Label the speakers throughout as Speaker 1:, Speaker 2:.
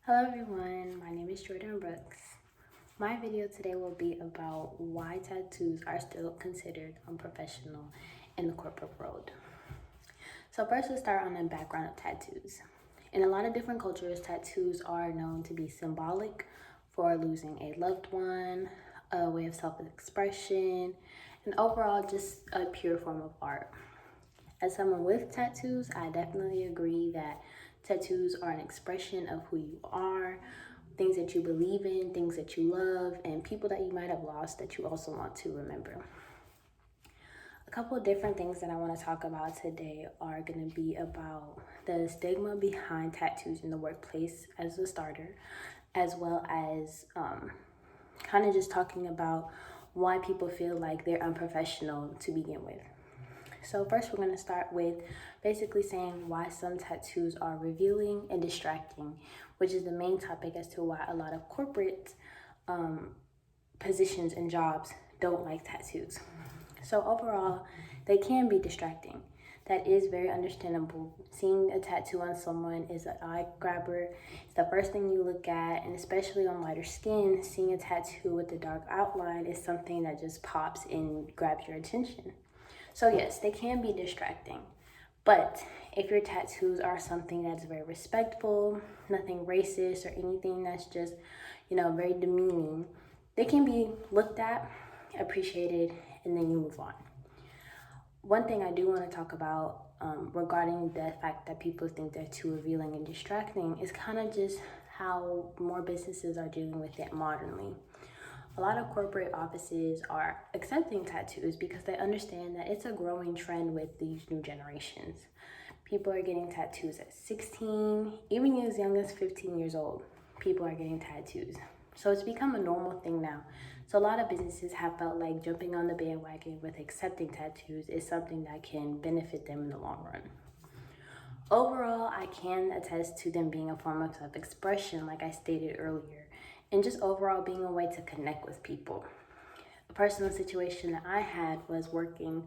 Speaker 1: Hello everyone, my name is Jordan Brooks. My video today will be about why tattoos are still considered unprofessional in the corporate world. So first let's start on the background of tattoos. In a lot of different cultures, tattoos are known to be symbolic for losing a loved one, a way of self-expression, and overall just a pure form of art. As someone with tattoos, I definitely agree that tattoos are an expression of who you are, things that you believe in, things that you love, and people that you might have lost that you also want to remember. A couple of different things that I want to talk about today are going to be about the stigma behind tattoos in the workplace as a starter, as well as kind of just talking about why people feel like they're unprofessional to begin with. So first we're going to start with basically saying why some tattoos are revealing and distracting, which is the main topic as to why a lot of corporate positions and jobs don't like tattoos. So overall, they can be distracting. That is very understandable. Seeing a tattoo on someone is an eye grabber. It's the first thing you look at, and especially on lighter skin, seeing a tattoo with a dark outline is something that just pops and grabs your attention. So yes, they can be distracting, but if your tattoos are something that's very respectful, nothing racist or anything that's just, very demeaning, they can be looked at, appreciated, and then you move on. One thing I do want to talk about regarding the fact that people think they're too revealing and distracting is kind of just how more businesses are dealing with it modernly. A lot of corporate offices are accepting tattoos because they understand that it's a growing trend with these new generations. People are getting tattoos at 16, even as young as 15 years old. People are getting tattoos. So it's become a normal thing now. So a lot of businesses have felt like jumping on the bandwagon with accepting tattoos is something that can benefit them in the long run. Overall, I can attest to them being a form of self-expression, like I stated earlier, and just overall being a way to connect with people. A personal situation that I had was working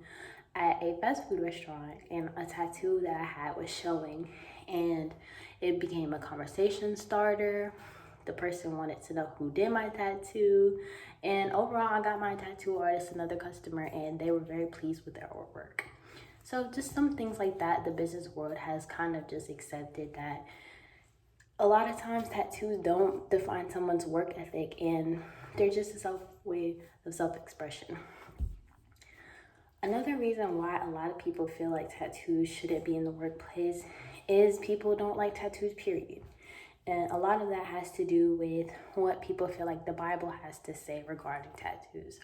Speaker 1: at a fast food restaurant, and a tattoo that I had was showing, and it became a conversation starter. The person wanted to know who did my tattoo, and overall I got my tattoo artist another customer, and they were very pleased with their artwork. So just some things like that, the business world has kind of just accepted that a lot of times tattoos don't define someone's work ethic, and they're just a way of self-expression. Another reason why a lot of people feel like tattoos shouldn't be in the workplace is people don't like tattoos, period. And a lot of that has to do with what people feel like the Bible has to say regarding tattoos.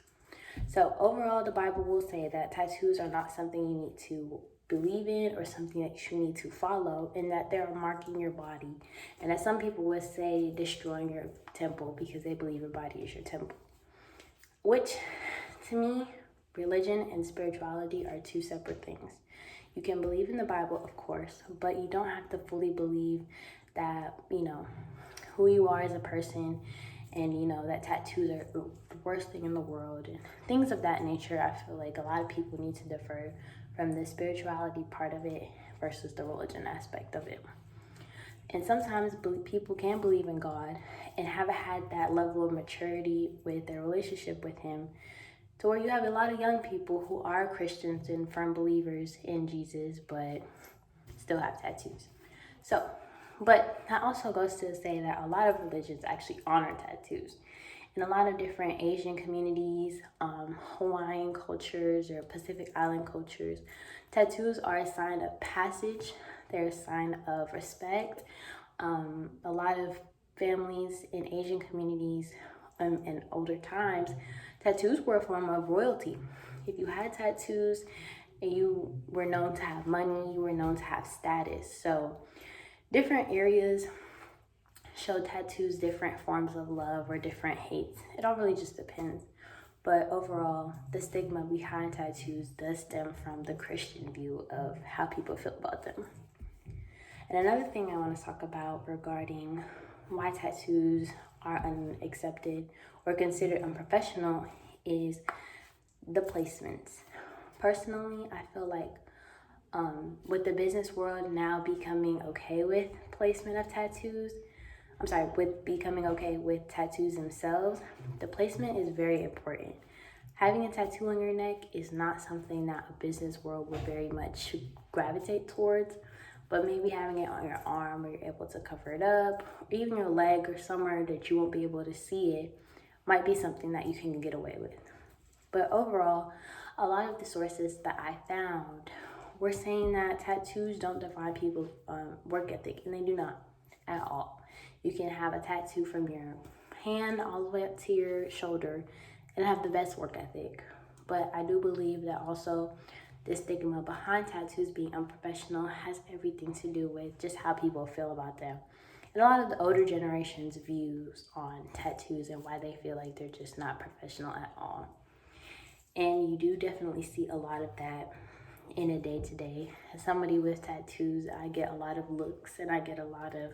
Speaker 1: So overall, the Bible will say that tattoos are not something you need to believe in or something that you need to follow, and that they're marking your body. And that some people would say destroying your temple because they believe your body is your temple. Which, to me, religion and spirituality are two separate things. You can believe in the Bible, of course, but you don't have to fully believe that, who you are as a person, and that tattoos are the worst thing in the world and things of that nature. I feel like a lot of people need to differ from the spirituality part of it versus the religion aspect of it. And sometimes people can believe in God and haven't had that level of maturity with their relationship with Him, to where you have a lot of young people who are Christians and firm believers in Jesus, but still have tattoos. But that also goes to say that a lot of religions actually honor tattoos. In a lot of different Asian communities, Hawaiian cultures, or Pacific Island cultures, tattoos are a sign of passage. They're a sign of respect. A lot of families in Asian communities in older times, tattoos were a form of royalty. If you had tattoos, you were known to have money, you were known to have status. So different areas show tattoos different forms of love or different hates. It all really just depends. But overall, the stigma behind tattoos does stem from the Christian view of how people feel about them. And another thing I want to talk about regarding why tattoos are unaccepted or considered unprofessional is the placements. Personally, I feel like with the business world now becoming okay with placement of tattoos, with becoming okay with tattoos themselves, the placement is very important. Having a tattoo on your neck is not something that a business world would very much gravitate towards, but maybe having it on your arm where you're able to cover it up, or even your leg or somewhere that you won't be able to see it, might be something that you can get away with. But overall, a lot of the sources that I found were saying that tattoos don't define people's work ethic, and they do not at all. You can have a tattoo from your hand all the way up to your shoulder and have the best work ethic. But I do believe that also the stigma behind tattoos being unprofessional has everything to do with just how people feel about them. And a lot of the older generation's views on tattoos and why they feel like they're just not professional at all. And you do definitely see a lot of that in a day-to-day. As somebody with tattoos, I get a lot of looks and I get a lot of,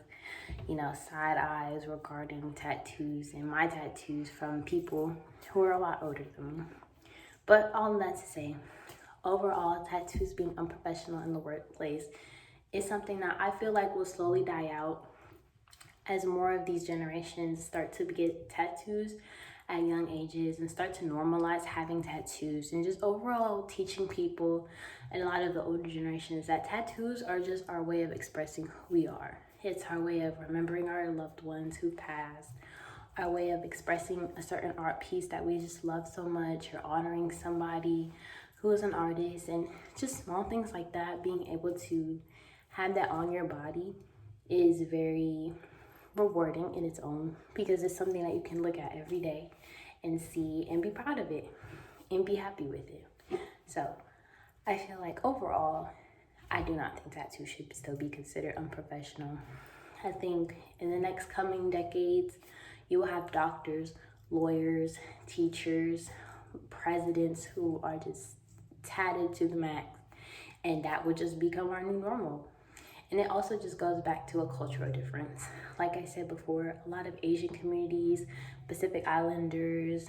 Speaker 1: side eyes regarding tattoos and my tattoos from people who are a lot older than me. But all of that to say, overall, tattoos being unprofessional in the workplace is something that I feel like will slowly die out as more of these generations start to get tattoos at young ages and start to normalize having tattoos, and just overall teaching people and a lot of the older generations that tattoos are just our way of expressing who we are. It's our way of remembering our loved ones who passed, our way of expressing a certain art piece that we just love so much, or honoring somebody who is an artist, and just small things like that. Being able to have that on your body is very rewarding in its own, because it's something that you can look at every day and see and be proud of it and be happy with it. So I feel like overall, I do not think tattoos should still be considered unprofessional. I think in the next coming decades, you will have doctors, lawyers, teachers, presidents who are just tatted to the max, and that would just become our new normal. And it also just goes back to a cultural difference. Like I said before, a lot of Asian communities, Pacific Islanders,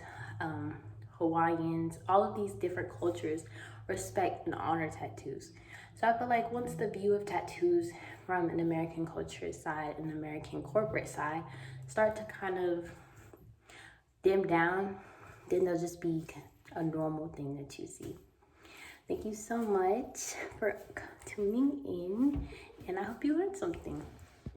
Speaker 1: Hawaiians, all of these different cultures respect and honor tattoos. So I feel like once the view of tattoos from an American culture side and American corporate side start to kind of dim down, then they'll just be a normal thing that you see. Thank you so much for tuning in, and I hope you learned something.